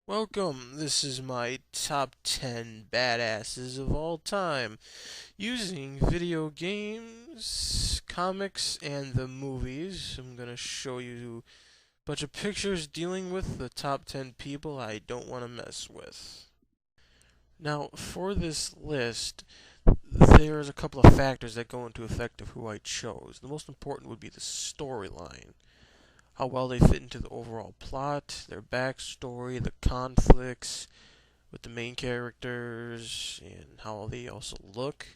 Welcome, this is my top 10 badasses of all time, using video games, comics, and the movies. I'm gonna show you a bunch of pictures dealing with the top 10 people I don't want to mess with. Now, for this list, there's a couple of factors that go into effect of who I chose. The most important would be the storyline, how well they fit into the overall plot, their backstory, the conflicts with the main characters, and how they also look,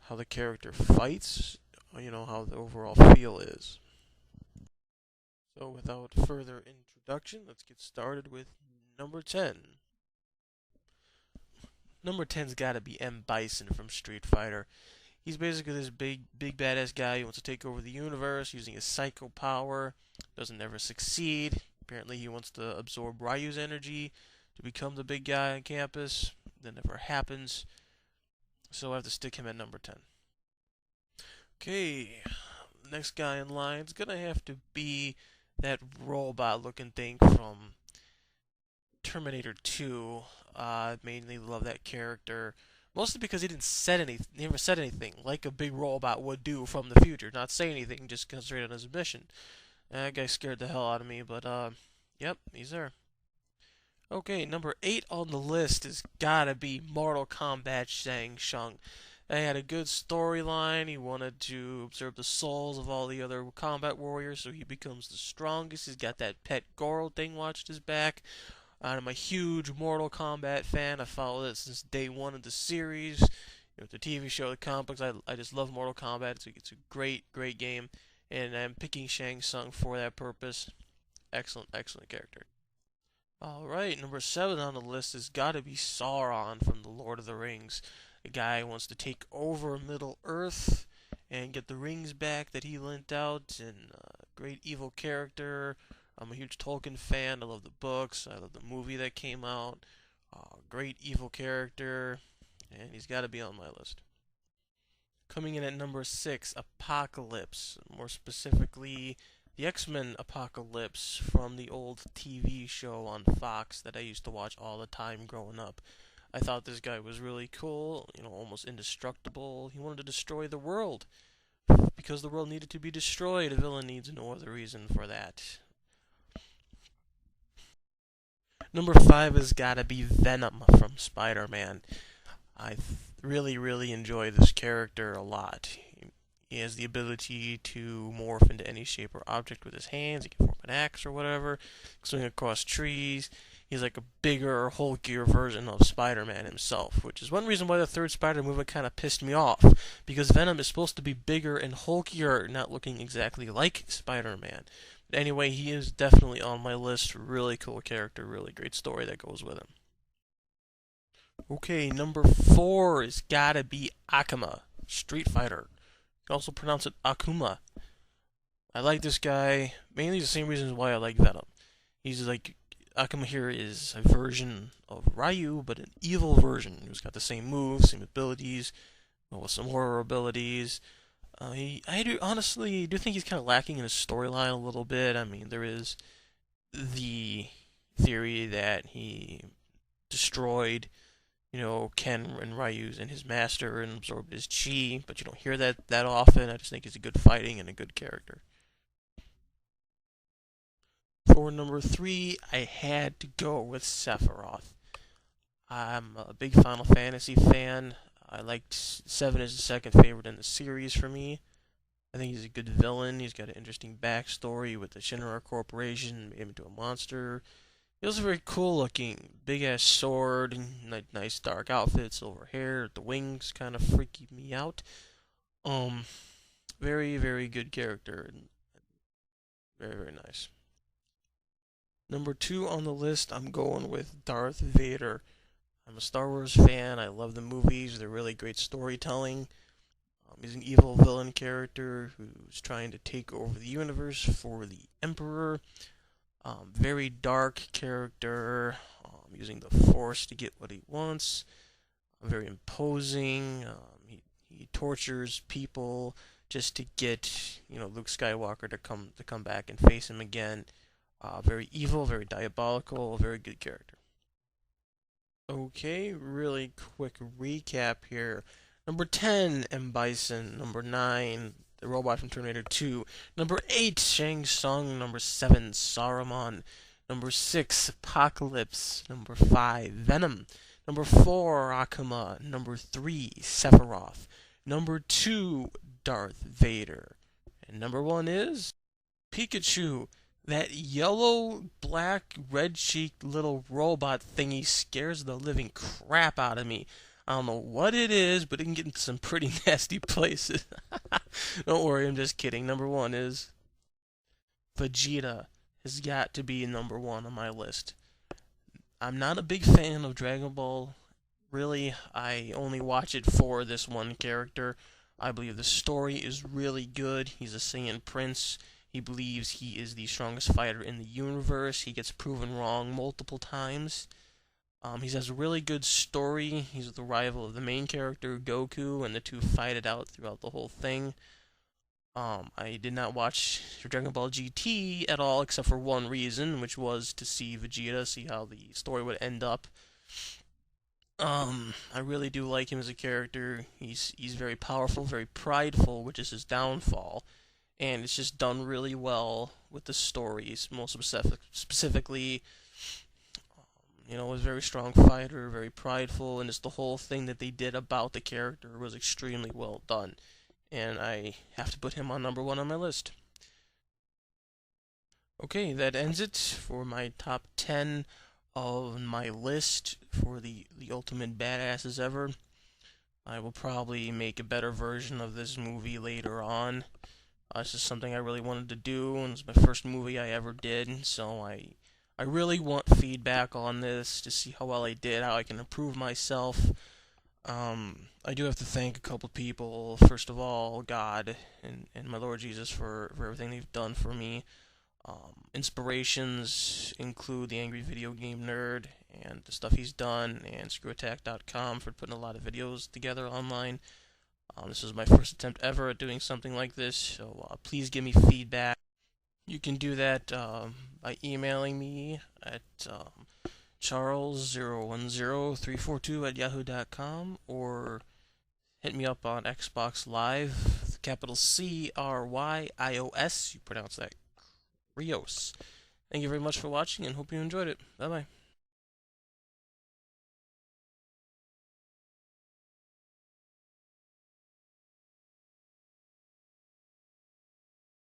how the character fights, how the overall feel is. So, without further introduction, let's get started with number 10. Number 10's gotta be M. Bison from Street Fighter. He's basically this big badass guy who wants to take over the universe using his psycho power. Doesn't ever succeed. Apparently, he wants to absorb Ryu's energy to become the big guy on campus. That never happens. So I have to stick him at number 10. Okay, next guy in line is gonna have to be that robot-looking thing from Terminator 2. I mainly love that character, mostly because he never said anything like a big robot would do from the future. Not say anything, just concentrate on his mission. That guy scared the hell out of me, but yep, he's there. Okay, number 8 on the list has gotta be Mortal Kombat Shang Tsung. They had a good storyline. He wanted to observe the souls of all the other combat warriors, so he becomes the strongest. He's got that pet Goro thing watched his back. I'm a huge Mortal Kombat fan. I followed it since day one of the series. The TV show, the comic books. I just love Mortal Kombat. It's a great game, and I'm picking Shang Tsung for that purpose. Excellent character. All right, number 7 on the list has got to be Sauron from the Lord of the Rings. The guy who wants to take over Middle Earth and get the rings back that he lent out, and great evil character. I'm a huge Tolkien fan. I love the books. I love the movie that came out. Great evil character, and he's got to be on my list. Coming in at number 6, Apocalypse. More specifically, the X-Men Apocalypse from the old TV show on Fox that I used to watch all the time growing up. I thought this guy was really cool, almost indestructible. He wanted to destroy the world. Because the world needed to be destroyed, a villain needs no other reason for that. Number 5 has gotta be Venom from Spider-Man. I really enjoy this character a lot. He has the ability to morph into any shape or object with his hands. He can form an axe or whatever, swing across trees. He's like a bigger, hulkier version of Spider-Man himself, which is one reason why the third Spider movie kind of pissed me off, because Venom is supposed to be bigger and hulkier, not looking exactly like Spider-Man. But anyway, he is definitely on my list. Really cool character, really great story that goes with him. Okay, number 4 is gotta be Akuma, Street Fighter. You can also pronounce it Akuma. I like this guy mainly the same reasons why I like Venom. He's like Akuma here is a version of Ryu, but an evil version who's got the same moves, same abilities, with some horror abilities. I do honestly do think he's kind of lacking in his storyline a little bit. I mean, there is the theory that he destroyed Ken and Ryu's and his master and absorbed his chi, but you don't hear that often. I just think he's a good fighting and a good character. For number 3, I had to go with Sephiroth. I'm a big Final Fantasy fan. I liked 7 as the second favorite in the series for me. I think he's a good villain. He's got an interesting backstory with the Shinra Corporation, made him into a monster. He was very cool looking, big ass sword, nice dark outfit, silver hair. The wings kind of freaky me out. Um, very good character and very nice. Number 2 on the list, I'm going with Darth Vader. I'm a Star Wars fan. I love the movies. They're really great storytelling. He's an evil villain character who's trying to take over the universe for the Emperor. Very dark character, using the Force to get what he wants. Very imposing. He tortures people just to get Luke Skywalker to come back and face him again. Very evil, very diabolical, very good character. Okay, really quick recap here. Number 10, M. Bison. Number 9, the robot from Terminator 2. Number 8, Shang Tsung. Number 7, Saruman. Number 6, Apocalypse. Number 5, Venom. Number 4, Akuma. Number 3, Sephiroth. Number 2, Darth Vader. And number 1 is Pikachu. That yellow, black, red cheeked little robot thingy scares the living crap out of me. I don't know what it is, but it can get into some pretty nasty places. Don't worry, I'm just kidding. Number 1 is Vegeta. Has got to be number 1 on my list. I'm not a big fan of Dragon Ball. Really, I only watch it for this one character. I believe the story is really good. He's a Saiyan prince. He believes he is the strongest fighter in the universe. He gets proven wrong multiple times. He has a really good story. He's the rival of the main character, Goku, and the two fight it out throughout the whole thing. I did not watch Dragon Ball GT at all, except for one reason, which was to see Vegeta, see how the story would end up. I really do like him as a character. He's very powerful, very prideful, which is his downfall, and it's just done really well with the stories. Most specifically, was a very strong fighter, very prideful, and just the whole thing that they did about the character was extremely well done. And I have to put him on number 1 on my list. Okay, that ends it for my top 10 of my list for the ultimate badasses ever. I will probably make a better version of this movie later on. This is something I really wanted to do, and it's my first movie I ever did, so I really want feedback on this to see how well I did, how I can improve myself. I do have to thank a couple people. First of all, God and my Lord Jesus for everything they've done for me. Inspirations include the Angry Video Game Nerd and the stuff he's done, and ScrewAttack.com for putting a lot of videos together online. This was my first attempt ever at doing something like this, so please give me feedback. You can do that by emailing me at charles010342@yahoo.com, or hit me up on Xbox Live, capital CRYIOS. You pronounce that Rios. Thank you very much for watching, and hope you enjoyed it. Bye bye.